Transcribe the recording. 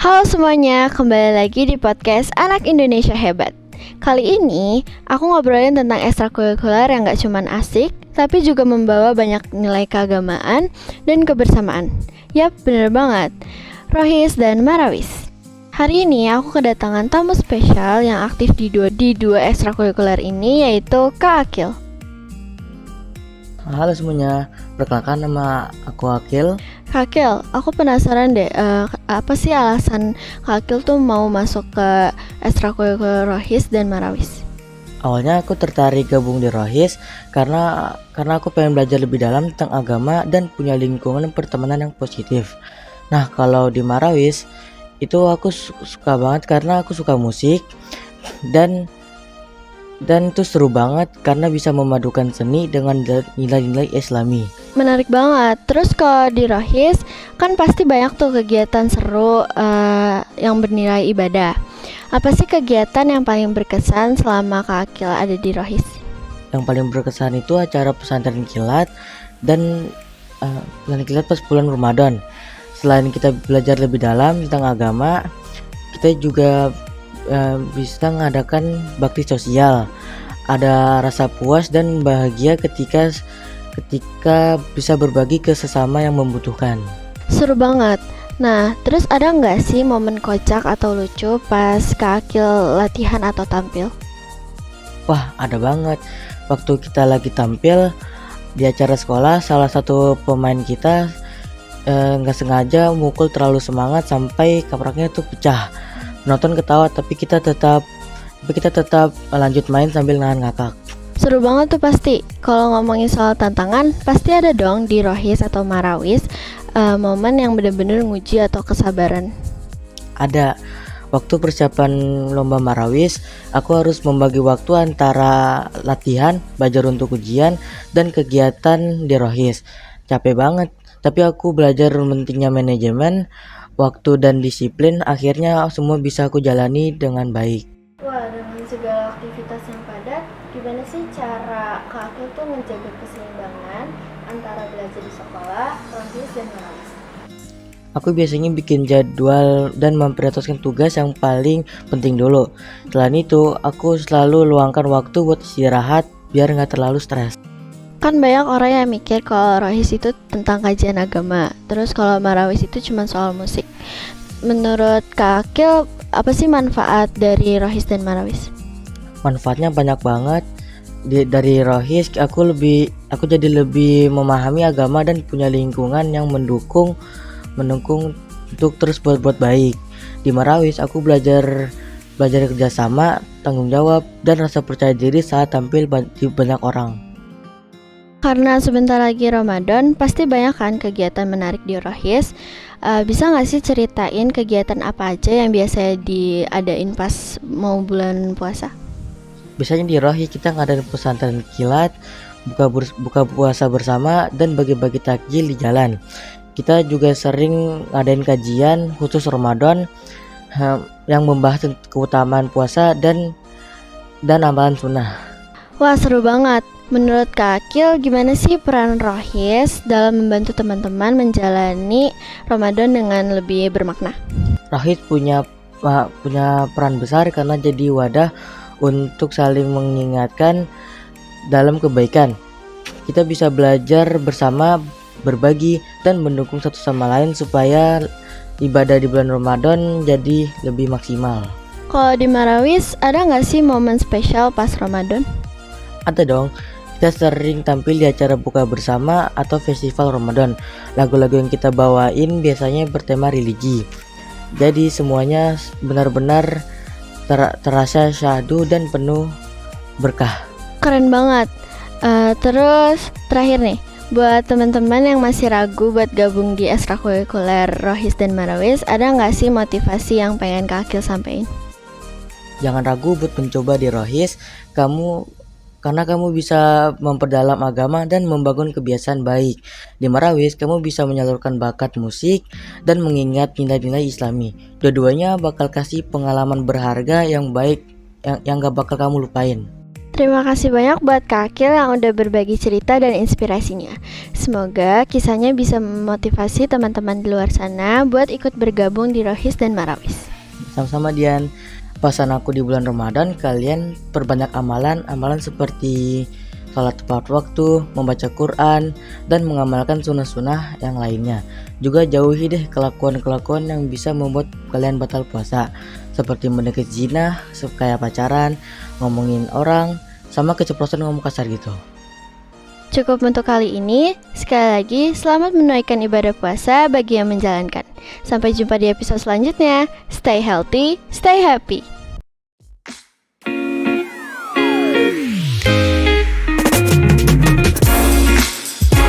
Halo semuanya, kembali lagi di podcast Anak Indonesia Hebat. Kali ini, aku ngobrolin tentang ekstrakurikuler yang gak cuman asik, tapi juga membawa banyak nilai keagamaan dan kebersamaan. Yap, bener banget, Rohis dan Marawis. Hari ini aku kedatangan tamu spesial yang aktif di dua ekstrakurikuler ini, yaitu Kak Akil. Halo semuanya, perkenalkan nama aku Akil. Kak Akil, aku penasaran deh, apa sih alasan Kak Akil tuh mau masuk ke ekstrakurikuler Rohis dan Marawis? Awalnya aku tertarik gabung di Rohis karena aku pengen belajar lebih dalam tentang agama dan punya lingkungan pertemanan yang positif. Nah, kalau di Marawis itu aku suka banget karena aku suka musik dan itu seru banget karena bisa memadukan seni dengan nilai-nilai Islami. Menarik banget. Terus kalau di Rohis kan pasti banyak tuh kegiatan seru yang bernilai ibadah. Apa sih kegiatan yang paling berkesan selama Kak Akil ada di Rohis? Yang paling berkesan itu acara pesantren kilat dan pesantren kilat pas bulan Ramadan. Selain kita belajar lebih dalam tentang agama, kita juga bisa mengadakan bakti sosial. Ada rasa puas dan bahagia ketika bisa berbagi ke sesama yang membutuhkan. Seru banget. Nah, terus ada nggak sih momen kocak atau lucu pas Kak Akil latihan atau tampil? Wah, ada banget. Waktu kita lagi tampil di acara sekolah, salah satu pemain kita nggak sengaja mukul terlalu semangat sampai kapraknya tuh pecah. Penonton ketawa tapi kita tetap lanjut main sambil nahan ngakak. Seru banget tuh pasti. Kalau ngomongin soal tantangan, pasti ada dong di Rohis atau Marawis momen yang bener-bener nguji atau kesabaran. Ada. Waktu persiapan lomba Marawis, aku harus membagi waktu antara latihan, belajar untuk ujian, dan kegiatan di Rohis. Capek banget, tapi aku belajar pentingnya manajemen waktu dan disiplin. Akhirnya semua bisa aku jalani dengan baik. Wah, dengan segala aktivitas yang padat, gimana sih cara Kak Akil tuh menjaga keseimbangan antara belajar di sekolah, Rohis, dan Marawis? Aku biasanya bikin jadwal dan memprioritaskan tugas yang paling penting dulu. Selain itu, aku selalu luangkan waktu buat istirahat biar nggak terlalu stres. Kan banyak orang yang mikir kalau Rohis itu tentang kajian agama, terus kalau Marawis itu cuma soal musik. Menurut Kak Akil, apa sih manfaat dari Rohis dan Marawis? Manfaatnya banyak banget. Dari Rohis aku jadi lebih memahami agama dan punya lingkungan yang mendukung untuk terus buat baik. Di Marawis aku belajar kerjasama, tanggung jawab, dan rasa percaya diri saat tampil di banyak orang. Karena sebentar lagi Ramadan, pasti banyak kan kegiatan menarik di Rohis. Bisa gak sih ceritain kegiatan apa aja yang biasanya diadain pas mau bulan puasa? Biasanya di Rohis kita ngadain pesantren kilat, buka puasa bersama, dan bagi-bagi takjil di jalan. Kita juga sering ngadain kajian khusus Ramadan yang membahas keutamaan puasa dan amalan sunnah. Wah, seru banget. Menurut Kak Akil, gimana sih peran Rohis dalam membantu teman-teman menjalani Ramadan dengan lebih bermakna? Rohis punya peran besar karena jadi wadah untuk saling mengingatkan dalam kebaikan. Kita bisa belajar bersama, berbagi, dan mendukung satu sama lain supaya ibadah di bulan Ramadan jadi lebih maksimal. Kalau di Marawis, ada nggak sih momen spesial pas Ramadan? Ada dong. Kita sering tampil di acara buka bersama atau festival Ramadan. Lagu-lagu yang kita bawain biasanya bertema religi. Jadi semuanya benar-benar terasa syahdu dan penuh berkah. Keren banget. Terus terakhir nih, buat teman-teman yang masih ragu buat gabung di ekstrakurikuler Rohis dan Marawis, ada nggak sih motivasi yang pengen Kak Akil sampein? Jangan ragu buat mencoba di Rohis, karena kamu bisa memperdalam agama dan membangun kebiasaan baik. Di Marawis, kamu bisa menyalurkan bakat musik dan mengingat nilai-nilai Islami. Dua-duanya bakal kasih pengalaman berharga yang baik yang gak bakal kamu lupain. Terima kasih banyak buat Kak Akil yang udah berbagi cerita dan inspirasinya. Semoga kisahnya bisa memotivasi teman-teman di luar sana buat ikut bergabung di Rohis dan Marawis. Sama-sama Dian. Pesan aku di bulan Ramadan, kalian perbanyak amalan seperti sholat tepat waktu, membaca Quran, dan mengamalkan sunnah-sunnah yang lainnya. Juga jauhi deh kelakuan-kelakuan yang bisa membuat kalian batal puasa, seperti mendekati zina, kayak pacaran, ngomongin orang, sama keceplosan ngomong kasar gitu. Cukup untuk kali ini. Sekali lagi, selamat menunaikan ibadah puasa bagi yang menjalankan. Sampai jumpa di episode selanjutnya. Stay healthy, stay happy.